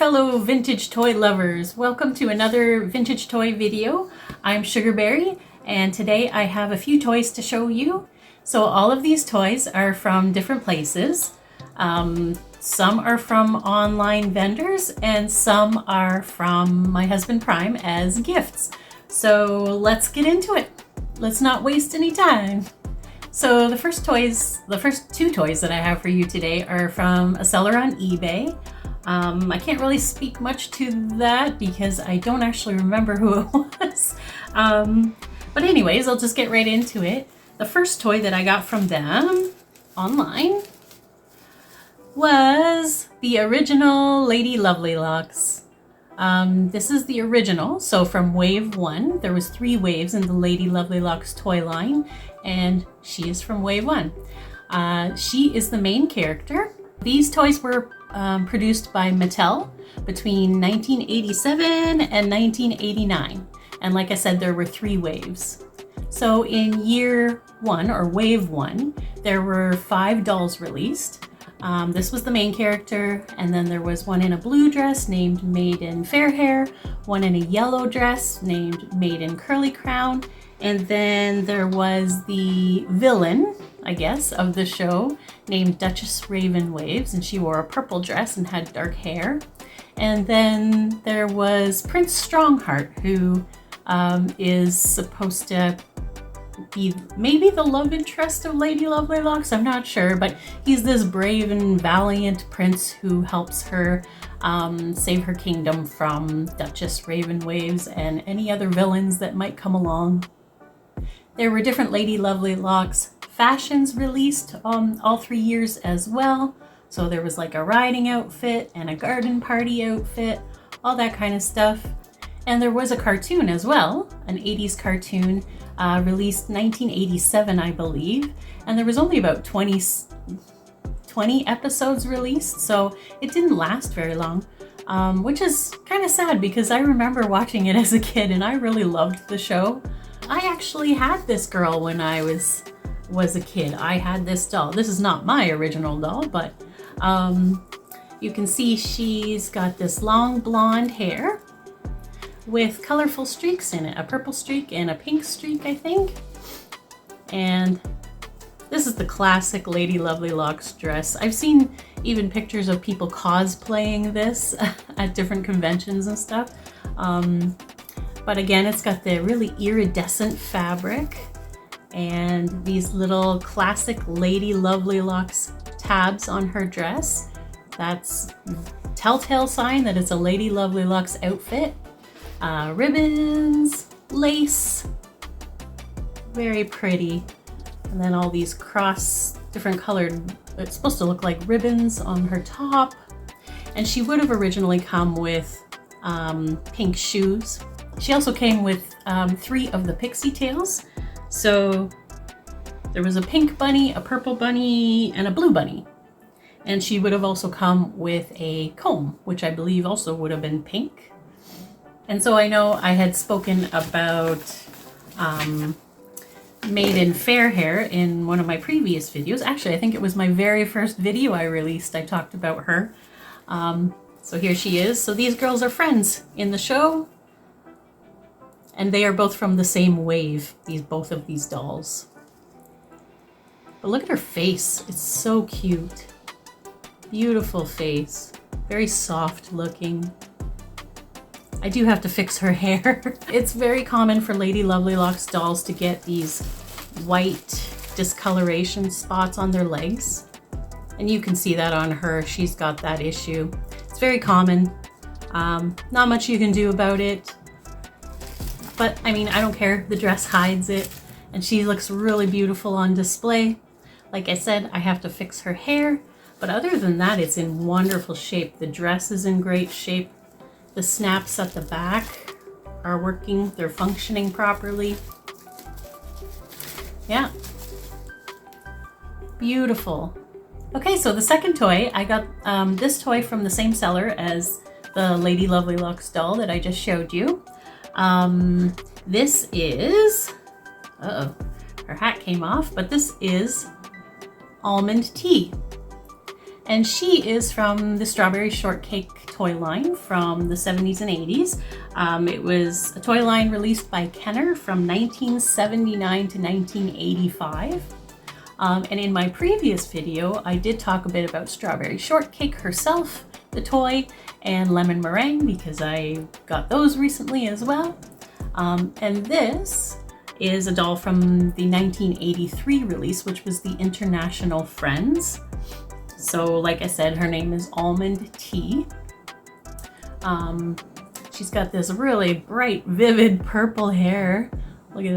fellow vintage toy lovers, welcome to another vintage toy video. I'm Sugarberry and today I have a few toys to show you. So all of these toys are from different places. Some are from online vendors and some are from my husband Prime as gifts. So let's get into it. Let's not waste any time. So the first two toys that I have for you today are from a seller on eBay. I can't really speak much to that because I don't actually remember who it was. But anyways, I'll just get right into it. The first toy that I got from them online was the original Lady Lovelylocks. This is the original, so from wave 1. There was 3 waves in the Lady Lovelylocks toy line, and she is from wave 1. She is the main character. These toys were produced by Mattel between 1987 and 1989. And like I said, there were 3 waves. So in year 1, or wave 1, there were 5 dolls released. This was the main character, and then there was one in a blue dress named Maid in Fair Hair, one in a yellow dress named Maid in Curly Crown, and then there was the villain, I guess, of the show named Duchess Raven Waves, and she wore a purple dress and had dark hair. And then there was Prince Strongheart, who is supposed to be maybe the love interest of Lady Lovelylocks, I'm not sure, but he's this brave and valiant prince who helps her save her kingdom from Duchess Raven Waves and any other villains that might come along. There were different Lady Lovelylocks fashions released all 3 years as well. So there was like a riding outfit and a garden party outfit, all that kind of stuff. And there was a cartoon as well, an 80s cartoon released 1987, I believe. And there was only about 20 episodes released, so it didn't last very long, which is kind of sad because I remember watching it as a kid and I really loved the show. I actually had this girl when I was a kid. I had this doll. This is not my original doll, but you can see she's got this long blonde hair with colorful streaks in it, a purple streak and a pink streak, I think. And this is the classic Lady Lovelylocks dress. I've seen even pictures of people cosplaying this at different conventions and stuff. But again, it's got the really iridescent fabric and these little classic Lady Lovelylocks tabs on her dress. That's telltale sign that it's a Lady Lovelylocks outfit. Ribbons, lace, very pretty. And then all these different colored, it's supposed to look like ribbons on her top. And she would have originally come with pink shoes. She also came with 3 of the pixie tails. So there was a pink bunny, a purple bunny, and a blue bunny. And she would have also come with a comb, which I believe also would have been pink. And so I know I had spoken about Maid in Fair Hair in one of my previous videos. Actually, I think it was my very first video I released. I talked about her. So here she is. So these girls are friends in the show. And they are both from the same wave, both of these dolls. But look at her face. It's so cute. Beautiful face. Very soft looking. I do have to fix her hair. It's very common for Lady Lovelylocks dolls to get these white discoloration spots on their legs. And you can see that on her. She's got that issue. It's very common. Not much you can do about it. But I mean, I don't care. The dress hides it. And she looks really beautiful on display. Like I said, I have to fix her hair. But other than that, it's in wonderful shape. The dress is in great shape. The snaps at the back are working. They're functioning properly. Yeah. Beautiful. Okay, so the second toy, I got this toy from the same seller as the Lady Lovelylocks doll that I just showed you. This is, her hat came off, but this is almond tea. And she is from the Strawberry Shortcake toy line from the 70s and 80s. It was a toy line released by Kenner from 1979 to 1985. And in my previous video, I did talk a bit about Strawberry Shortcake herself, the toy, and Lemon Meringue because I got those recently as well. And this is a doll from the 1983 release, which was the International Friends. So like I said, her name is Almond Tea. She's got this really bright, vivid purple hair. Look at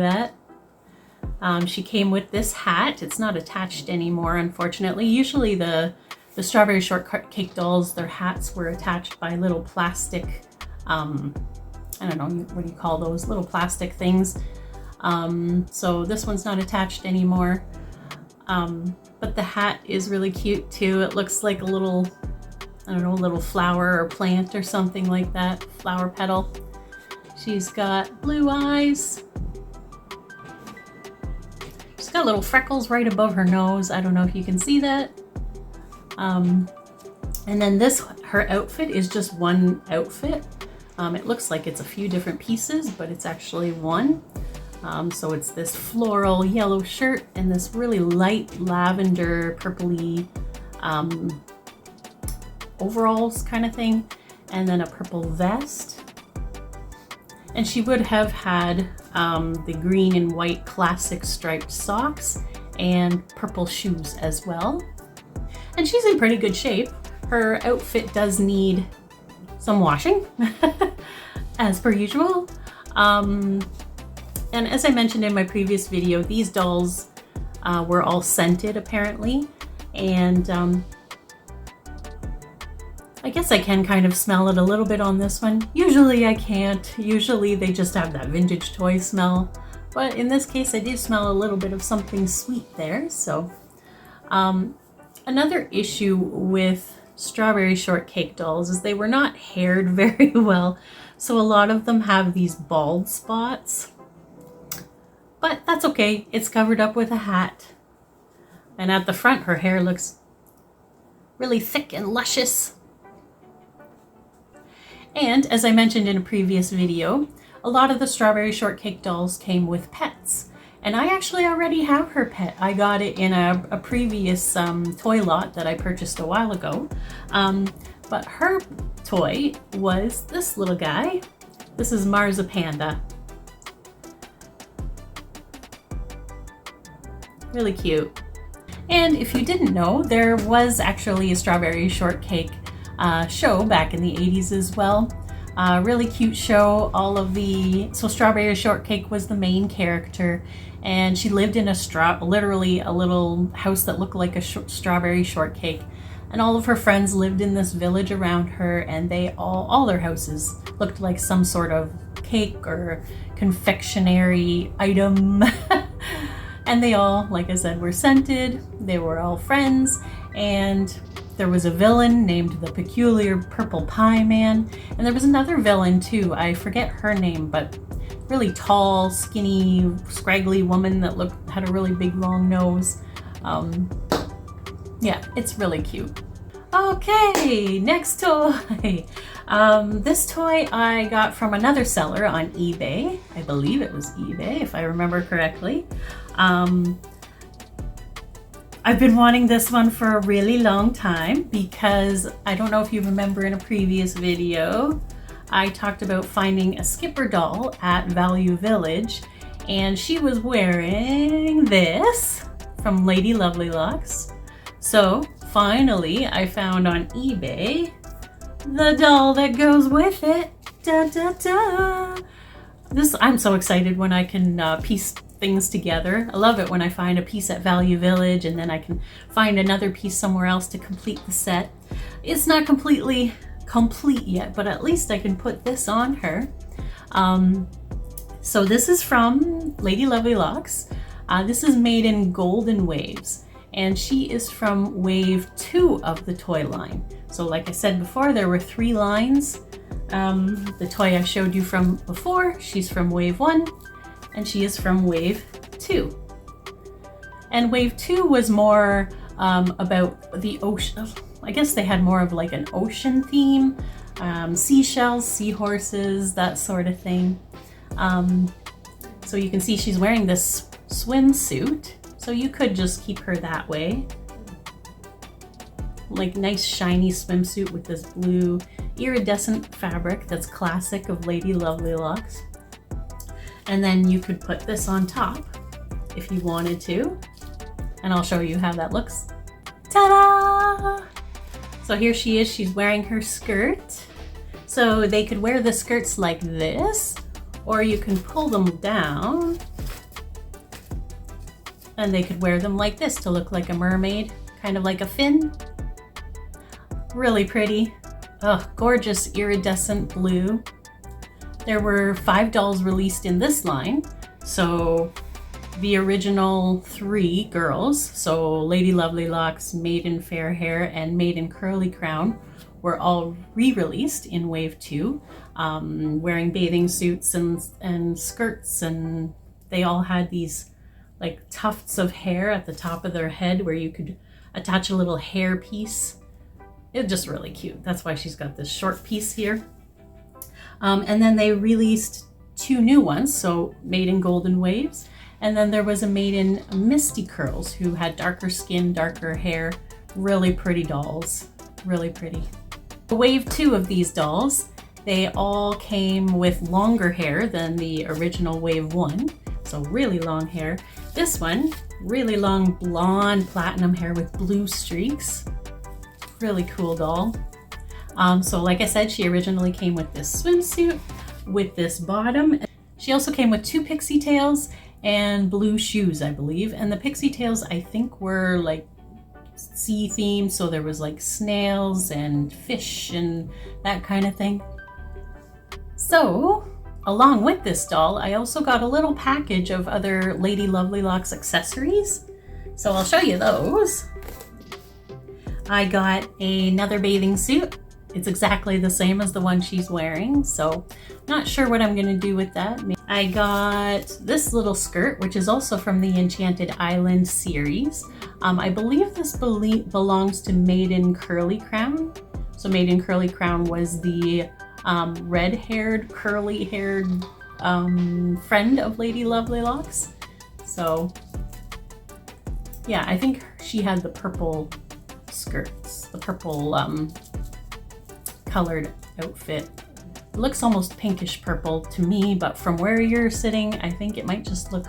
that. She came with this hat. It's not attached anymore, unfortunately. Usually the Strawberry Shortcake dolls, their hats were attached by little plastic, I don't know, what do you call those? Little plastic things. So this one's not attached anymore. But the hat is really cute too. It looks like a little, I don't know, a little flower or plant or something like that. Flower petal. She's got blue eyes. She's got little freckles right above her nose. I don't know if you can see that. And then her outfit is just one outfit. It looks like it's a few different pieces, but it's actually one. So it's this floral yellow shirt and this really light lavender purpley overalls kind of thing, and then a purple vest. And she would have had the green and white classic striped socks and purple shoes as well. And she's in pretty good shape. Her outfit does need some washing, as per usual. And as I mentioned in my previous video, these dolls were all scented apparently. And I guess I can kind of smell it a little bit on this one. Usually I can't. Usually they just have that vintage toy smell. But in this case, I do smell a little bit of something sweet there. So another issue with Strawberry Shortcake dolls is they were not haired very well. So a lot of them have these bald spots. But that's okay. It's covered up with a hat. And at the front, her hair looks really thick and luscious. And as I mentioned in a previous video, a lot of the Strawberry Shortcake dolls came with pets. And I actually already have her pet. I got it in a previous toy lot that I purchased a while ago. But her toy was this little guy. This is Marzipanda. Really cute. And if you didn't know, there was actually a Strawberry Shortcake show back in the 80s as well. Really cute show. So Strawberry Shortcake was the main character, and she lived in literally a little house that looked like a strawberry shortcake. And all of her friends lived in this village around her, and they all their houses looked like some sort of cake or confectionery item. And they all, like I said, were scented. They were all friends, and there was a villain named the Peculiar Purple Pie Man, and there was another villain too. I forget her name, but really tall, skinny, scraggly woman that had a really big long nose. Yeah, it's really cute. Okay, next toy. This toy I got from another seller on eBay. I believe it was eBay, if I remember correctly. I've been wanting this one for a really long time because I don't know if you remember in a previous video, I talked about finding a Skipper doll at Value Village, and she was wearing this from Lady Lovelylocks. So finally I found on eBay the doll that goes with it. Da, da, da. I'm so excited when I can piece things together. I love it when I find a piece at Value Village and then I can find another piece somewhere else to complete the set. It's not completely complete yet, but at least I can put this on her. So this is from Lady Lovelylocks. This is made in Golden Waves, and she is from Wave 2 of the toy line. So like I said before, there were 3 lines. The toy I showed you from before, she's from Wave 1, and she is from Wave 2. And Wave 2 was more about the ocean. I guess they had more of like an ocean theme, seashells, seahorses, that sort of thing. So you can see she's wearing this swimsuit, so you could just keep her that way. Like nice shiny swimsuit with this blue iridescent fabric that's classic of Lady Lovelylocks. And then you could put this on top if you wanted to, and I'll show you how that looks. Ta-da! So here she is, she's wearing her skirt. So they could wear the skirts like this, or you can pull them down and they could wear them like this to look like a mermaid, kind of like a fin. Really pretty. Oh, gorgeous iridescent blue. There were 5 dolls released in this line. So the original 3 girls, so Lady Lovelylocks, Maiden Fair Hair, and Maiden Curly Crown, were all re-released in Wave 2, wearing bathing suits and skirts, and they all had these like tufts of hair at the top of their head where you could attach a little hair piece. It's just really cute. That's why she's got this short piece here. And then they released 2 new ones, so Maiden Golden Waves, and then there was a Maiden Misty Curls who had darker skin, darker hair. Really pretty dolls, really pretty. Wave 2 of these dolls, they all came with longer hair than the original Wave 1, so really long hair. This one, really long blonde platinum hair with blue streaks. Really cool doll. So like I said, she originally came with this swimsuit with this bottom. She also came with 2 pixie tails and blue shoes, I believe. And the pixie tails, I think, were like sea themed, so there was like snails and fish and that kind of thing. So along with this doll, I also got a little package of other Lady Lovelylocks accessories. So I'll show you those. I got another bathing suit. It's exactly the same as the one she's wearing, so not sure what I'm gonna do with that. I got this little skirt, which is also from the Enchanted Island series. I believe this belongs to Maiden Curly Crown. So Maiden Curly Crown was the red-haired, curly-haired friend of Lady Lovelylocks. So yeah, I think she had the purple skirts, the purple colored outfit. It looks almost pinkish purple to me, but from where you're sitting, I think it might just look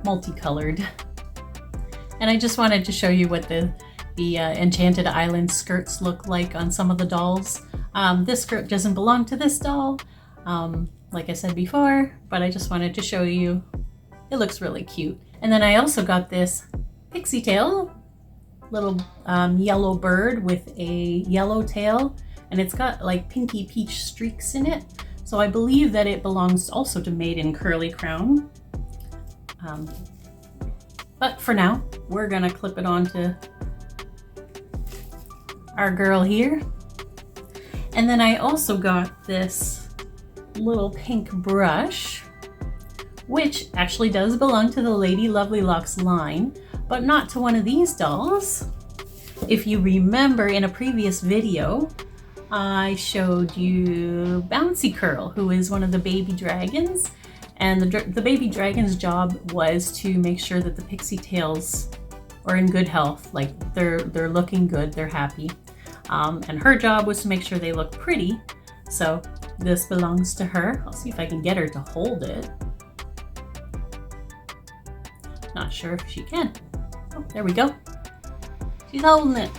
multicolored. And I just wanted to show you what the Enchanted Island skirts look like on some of the dolls. This skirt doesn't belong to this doll, like I said before, but I just wanted to show you. It looks really cute. And then I also got this pixie tail, little yellow bird with a yellow tail, and it's got like pinky peach streaks in it. So I believe that it belongs also to Maiden Curly Crown. But for now, we're gonna clip it onto our girl here. And then I also got this little pink brush, which actually does belong to the Lady Lovelylocks line, but not to one of these dolls. If you remember in a previous video, I showed you Bouncy Curl, who is one of the baby dragons. And the baby dragon's job was to make sure that the pixie tails are in good health, like they're looking good, they're happy. And her job was to make sure they look pretty. So this belongs to her. I'll see if I can get her to hold it. Not sure if she can. Oh, there we go. She's holding it.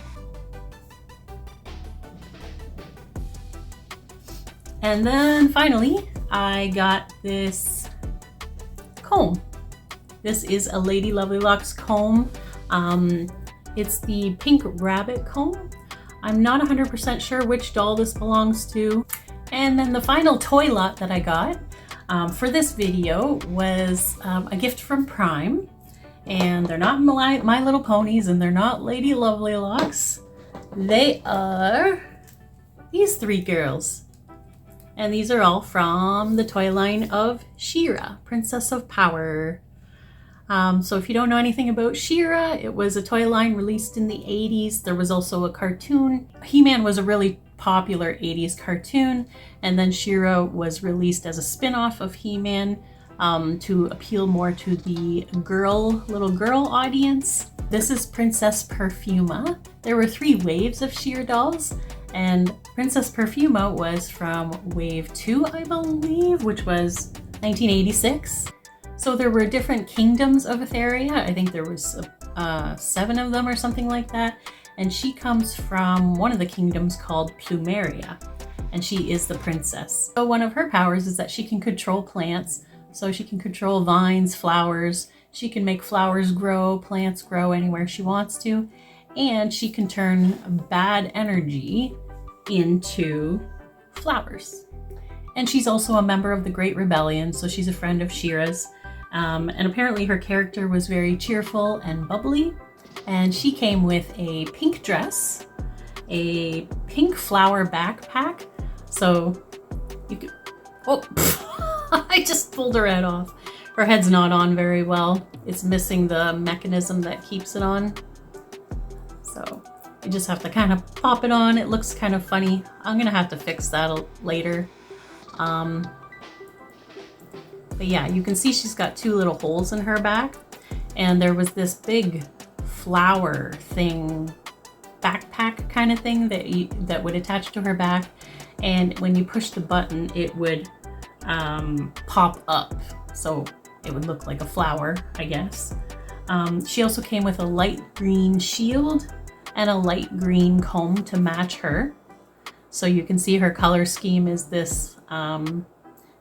And then finally, I got this comb. This is a Lady Lovelylocks comb. It's the pink rabbit comb. I'm not 100% sure which doll this belongs to. And then the final toy lot that I got for this video was a gift from Prime. And they're not My Little Ponies, and they're not Lady Lovelylocks. They are these 3 girls. And these are all from the toy line of She-Ra, Princess of Power. So if you don't know anything about She-Ra, it was a toy line released in the 80s. There was also a cartoon. He-Man was a really popular 80s cartoon, and then She-Ra was released as a spin-off of He-Man to appeal more to the little girl audience. This is Princess Perfuma. There were 3 waves of She-Ra dolls, and Princess Perfuma was from wave 2, I believe, which was 1986. So there were different kingdoms of Etheria. I think there was 7 of them or something like that. And she comes from one of the kingdoms called Plumeria, and she is the princess. So one of her powers is that she can control plants. So she can control vines, flowers. She can make flowers grow, plants grow anywhere she wants to. And she can turn bad energy into flowers. And she's also a member of the Great Rebellion, so she's a friend of She-Ra's. And apparently her character was very cheerful and bubbly. And she came with a pink dress, a pink flower backpack. So you could, oh, I just pulled her head off. Her head's not on very well. It's missing the mechanism that keeps it on. So you just have to kind of pop it on. It looks kind of funny. I'm gonna have to fix that later. But yeah, you can see she's got 2 little holes in her back, and there was this big flower thing, backpack kind of thing that would attach to her back, and when you push the button, it would pop up, so it would look like a flower, I guess. She also came with a light green shield and a light green comb to match her. So you can see her color scheme is this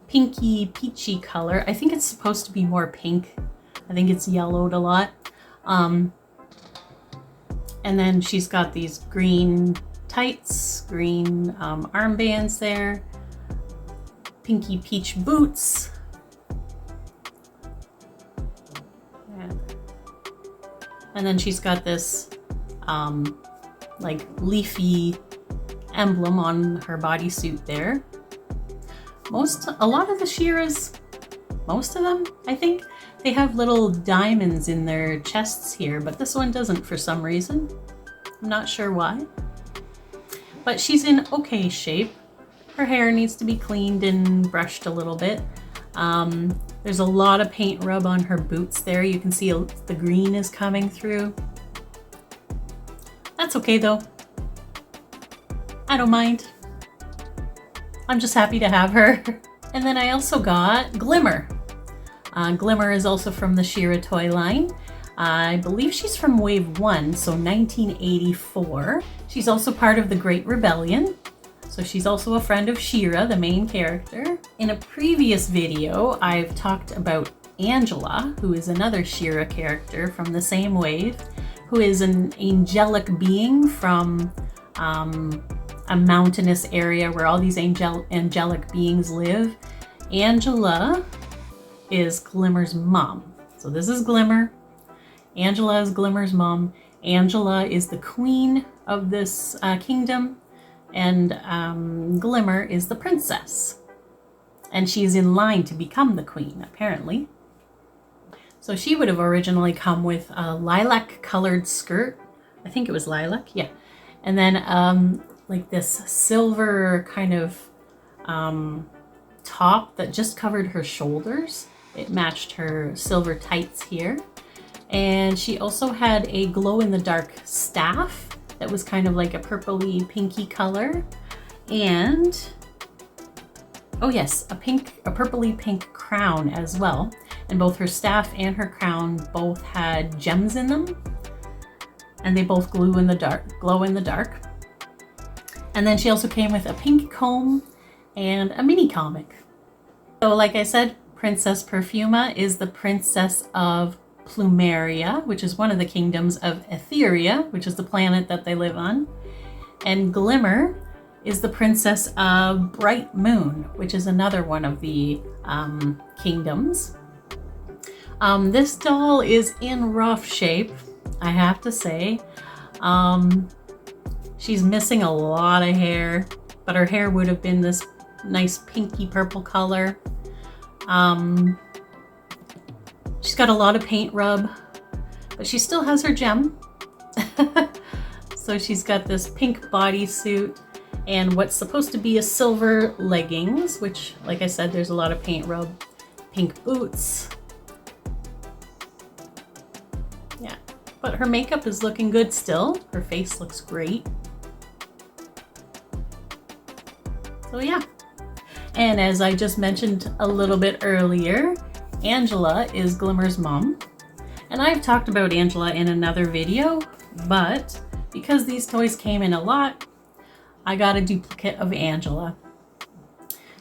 pinky peachy color. I think it's supposed to be more pink. I think it's yellowed a lot. And then she's got these green tights, green armbands there, pinky peach boots. And then she's got this like leafy emblem on her bodysuit there. A lot of the She-Ras, most of them, I think, they have little diamonds in their chests here, but this one doesn't for some reason. I'm not sure why. But she's in okay shape. Her hair needs to be cleaned and brushed a little bit. There's a lot of paint rub on her boots there. You can see the green is coming through. That's okay though. I don't mind. I'm just happy to have her. And then I also got Glimmer. Glimmer is also from the She-Ra toy line. I believe she's from wave 1, so 1984. She's also part of the Great Rebellion. So she's also a friend of She-Ra, the main character. In a previous video, I've talked about Angela, who is another She-Ra character from the same wave, who is an angelic being from a mountainous area where all these angelic beings live. Angela is Glimmer's mom. So this is Glimmer. Angela is Glimmer's mom. Angela is the queen of this kingdom, and Glimmer is the princess. And she's in line to become the queen, apparently. So she would have originally come with a lilac colored skirt. I think it was lilac, yeah. And then like this silver kind of top that just covered her shoulders. It matched her silver tights here. And she also had a glow-in-the-dark staff that was kind of like a purpley pinky color. And, oh yes, a purpley pink crown as well. And both her staff and her crown both had gems in them. And they both glow in the dark. And then she also came with a pink comb and a mini comic. So like I said, Princess Perfuma is the princess of Plumeria, which is one of the kingdoms of Etheria, which is the planet that they live on. And Glimmer is the princess of Bright Moon, which is another one of the kingdoms. This doll is in rough shape, I have to say. She's missing a lot of hair, but her hair would have been this nice pinky purple color. She's got a lot of paint rub, but she still has her gem. So she's got this pink bodysuit and what's supposed to be a silver leggings, which, like I said, there's a lot of paint rub. Pink boots. Yeah, but her makeup is looking good still. Her face looks great. So yeah. And as I just mentioned a little bit earlier, Angela is Glimmer's mom. And I've talked about Angela in another video, but because these toys came in a lot, I got a duplicate of Angela.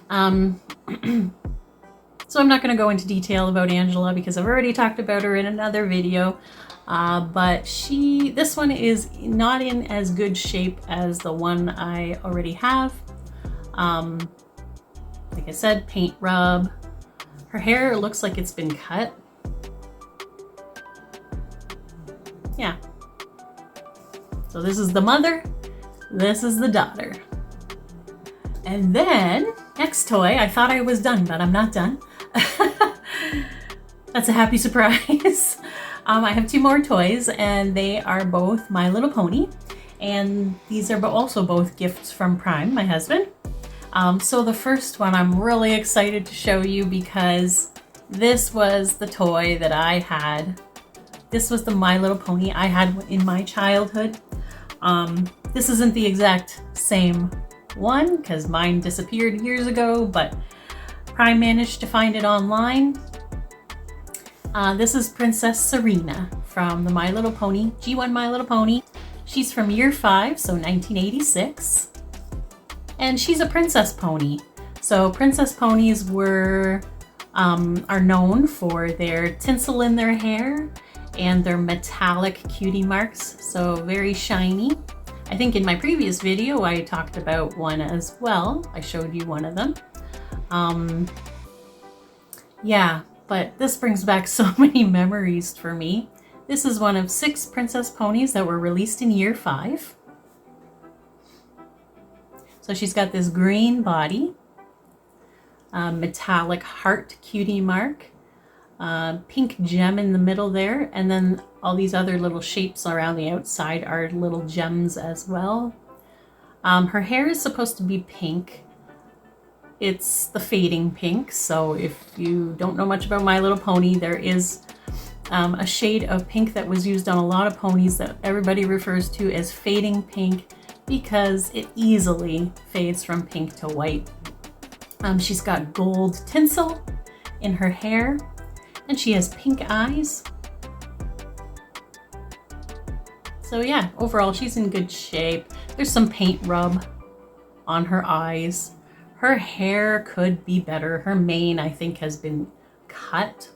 So I'm not going to go into detail about Angela because I've already talked about her in another video. But this one is not in as good shape as the one I already have. Like I said, paint rub. Her hair looks like it's been cut. Yeah. So this is the mother, this is the daughter. And then, next toy, I thought I was done, but I'm not done. That's a happy surprise. I have two more toys, and they are both My Little Pony. And these are also both gifts from Prime, my husband. So the first one I'm really excited to show you because this was the toy that I had. This was the My Little Pony I had in my childhood. This isn't the exact same one because mine disappeared years ago, but Prime managed to find it online. This is Princess Serena from the My Little Pony, G1 My Little Pony. She's from year 5, so 1986. And she's a princess pony. So princess ponies are known for their tinsel in their hair and their metallic cutie marks, so very shiny. I think in my previous video I talked about one as well. I showed you one of them. Yeah, but this brings back so many memories for me. This is one of 6 princess ponies that were released in year 5. So she's got this green body, metallic heart cutie mark, pink gem in the middle there, and then all these other little shapes around the outside are little gems as well. Her hair is supposed to be pink. It's the fading pink, so if you don't know much about My Little Pony, there is a shade of pink that was used on a lot of ponies that everybody refers to as fading pink because it easily fades from pink to white. She's got gold tinsel in her hair, and she has pink eyes. So yeah, overall she's in good shape. There's some paint rub on her eyes. Her hair could be better. Her mane, I think, has been cut,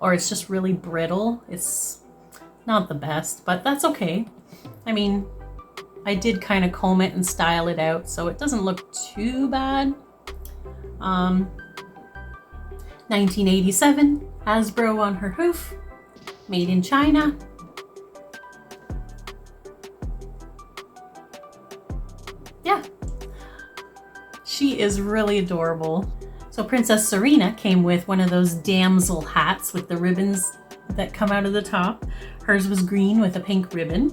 or it's just really brittle. It's not the best, but that's okay. I mean, I did kind of comb it and style it out, so it doesn't look too bad. 1987, Hasbro on her hoof, made in China. Yeah, she is really adorable. So Princess Serena came with one of those damsel hats with the ribbons that come out of the top. Hers was green with a pink ribbon.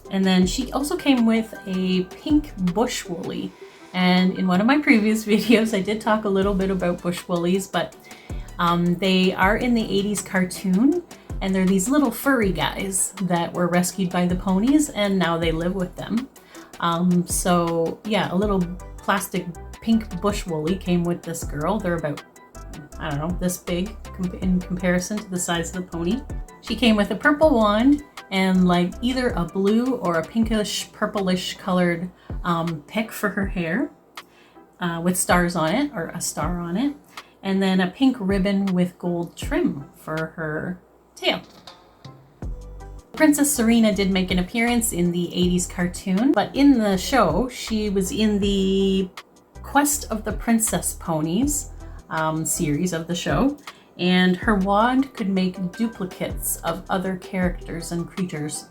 And then she also came with a pink bush woolly. And in one of my previous videos, I did talk a little bit about bush woolies, but they are in the 80s cartoon, and they're these little furry guys that were rescued by the ponies, and now they live with them. So yeah, a little plastic pink bush woolly came with this girl. They're about, I don't know, this big in comparison to the size of the pony. She came with a purple wand and like either a blue or a pinkish purplish colored pick for her hair with stars on it, or a star on it, and then a pink ribbon with gold trim for her tail. Princess Serena did make an appearance in the 80s cartoon, but in the show she was in the Quest of the Princess Ponies series of the show, and her wand could make duplicates of other characters and creatures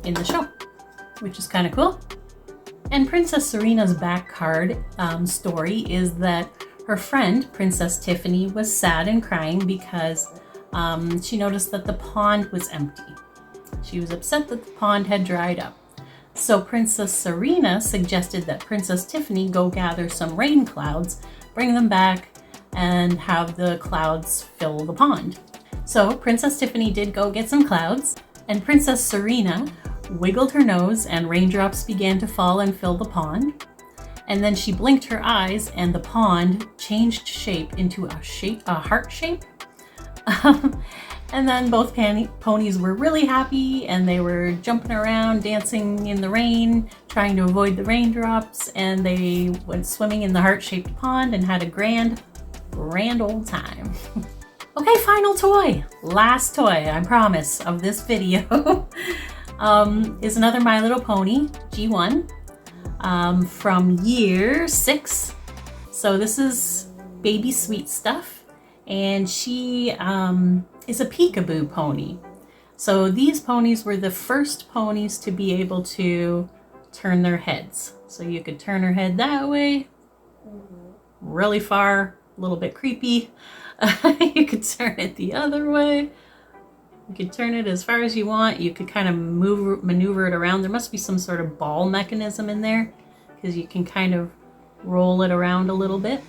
in the show, which is kind of cool. And Princess Serena's back card story is that Her friend, Princess Tiffany, was sad and crying because she noticed that the pond was empty. She was upset that the pond had dried up. So Princess Serena suggested that Princess Tiffany go gather some rain clouds, bring them back, and have the clouds fill the pond. So Princess Tiffany did go get some clouds, and Princess Serena wiggled her nose and raindrops began to fall and fill the pond. And then she blinked her eyes and the pond changed shape into a heart shape. And then both ponies were really happy and they were jumping around, dancing in the rain, trying to avoid the raindrops, and they went swimming in the heart-shaped pond and had a grand old time. Okay, final toy. Last toy, I promise, of this video is another My Little Pony G1 from year 6. So this is Baby Sweet Stuff, and she is a peekaboo pony. So these ponies were the first ponies to be able to turn their heads. So you could turn her head that way, really far, a little bit creepy. You could turn it the other way. You could turn it as far as you want. You could kind of maneuver it around. There must be some sort of ball mechanism in there because you can kind of roll it around a little bit.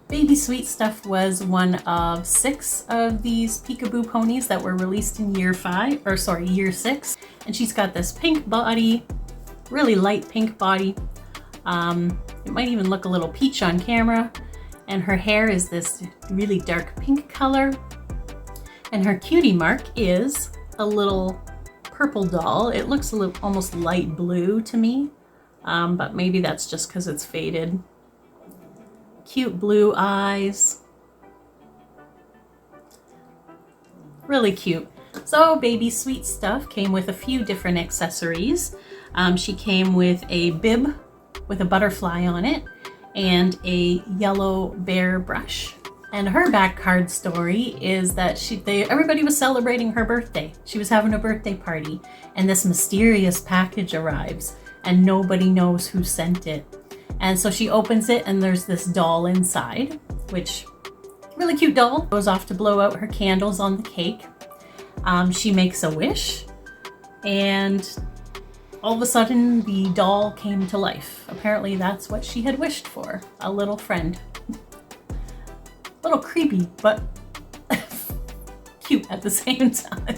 Baby Sweet Stuff was one of 6 of these peekaboo ponies that were released in year 6. And she's got this pink body, really light pink body. It might even look a little peach on camera. And her hair is this really dark pink color. And her cutie mark is a little purple doll. It looks a little almost light blue to me, but maybe that's just because it's faded. Cute blue eyes. Really cute. So Baby Sweet Stuff came with a few different accessories. She came with a bib with a butterfly on it and a yellow bear brush. And her back card story is that everybody was celebrating her birthday. She was having a birthday party, and this mysterious package arrives, and nobody knows who sent it. And so she opens it, and there's this doll inside, which, really cute doll, goes off to blow out her candles on the cake. She makes a wish, and all of a sudden the doll came to life. Apparently that's what she had wished for, a little friend. A little creepy, but cute at the same time.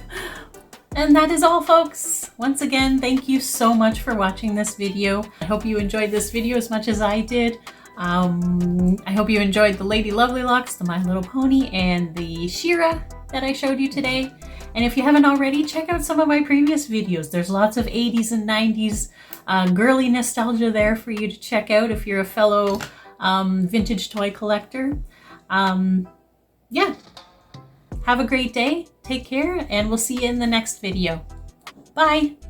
And that is all, folks. Once again, thank you so much for watching this video. I hope you enjoyed this video as much as I did. I hope you enjoyed the Lady Lovelylocks, the My Little Pony, and the Shira that I showed you today. And if you haven't already, check out some of my previous videos. There's lots of 80s and 90s girly nostalgia there for you to check out if you're a fellow vintage toy collector. Yeah, have a great day, take care, and we'll see you in the next video. Bye!